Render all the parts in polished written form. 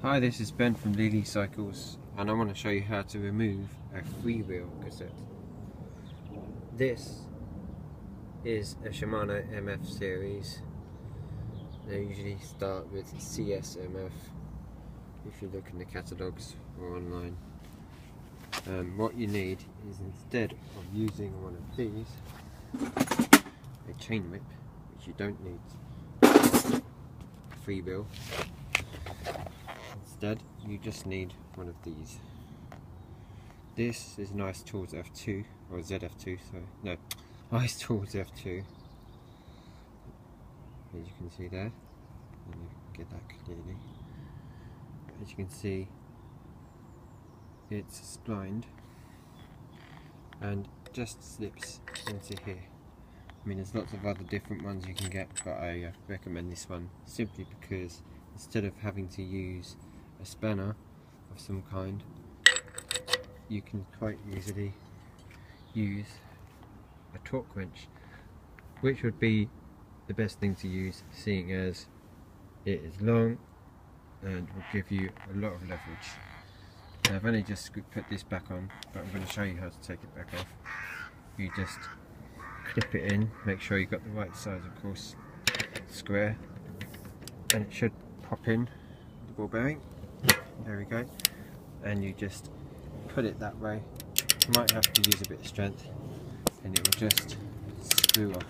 Hi, this is Ben from Lely Cycles, and I want to show you how to remove a freewheel cassette. This is a Shimano MF series. They usually start with CSMF if you look in the catalogues or online. What you need is, instead of using one of these, a chain whip, which you don't need a freewheel. Instead, you just need one of these. This is nice tools F2 or ZF2, sorry, no, nice tools F2. As you can see there, let me get that clearly. As you can see, it's splined and just slips into here. I mean, there's lots of other different ones you can get, but I recommend this one simply because instead of having to use a spanner of some kind, you can quite easily use a torque wrench, which would be the best thing to use, seeing as it is long and will give you a lot of leverage. Now, I've only just put this back on, but I'm going to show you how to take it back off. You just clip it in, make sure you've got the right size, of course, square, and it should pop in the ball bearing. There we go, and you just put it that way. You might have to use a bit of strength and it will just screw off.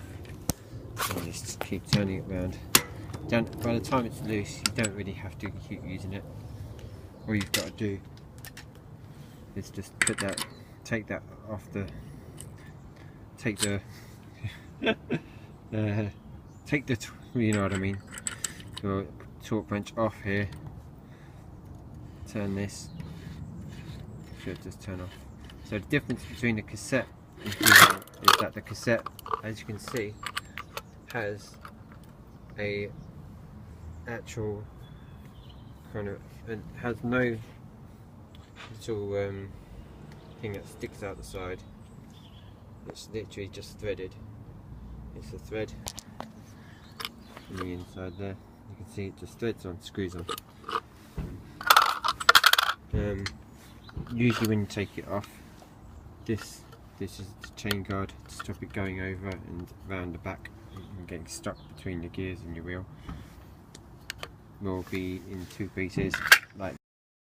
And just keep turning it round. By the time it's loose, you don't really have to keep using it. All you've got to do is just put that, take that off the, you know what I mean, your torque wrench off here. Turn this, should just turn off. So the difference between the cassette and freewheel is that the cassette, as you can see, has a actual kind of, and has no little thing that sticks out the side. It's literally just threaded. It's a thread from the inside there. You can see it just threads on, screws on. Usually when you take it off, this is the chain guard to stop it going over and round the back and getting stuck between the gears and your wheel. Will be in two pieces.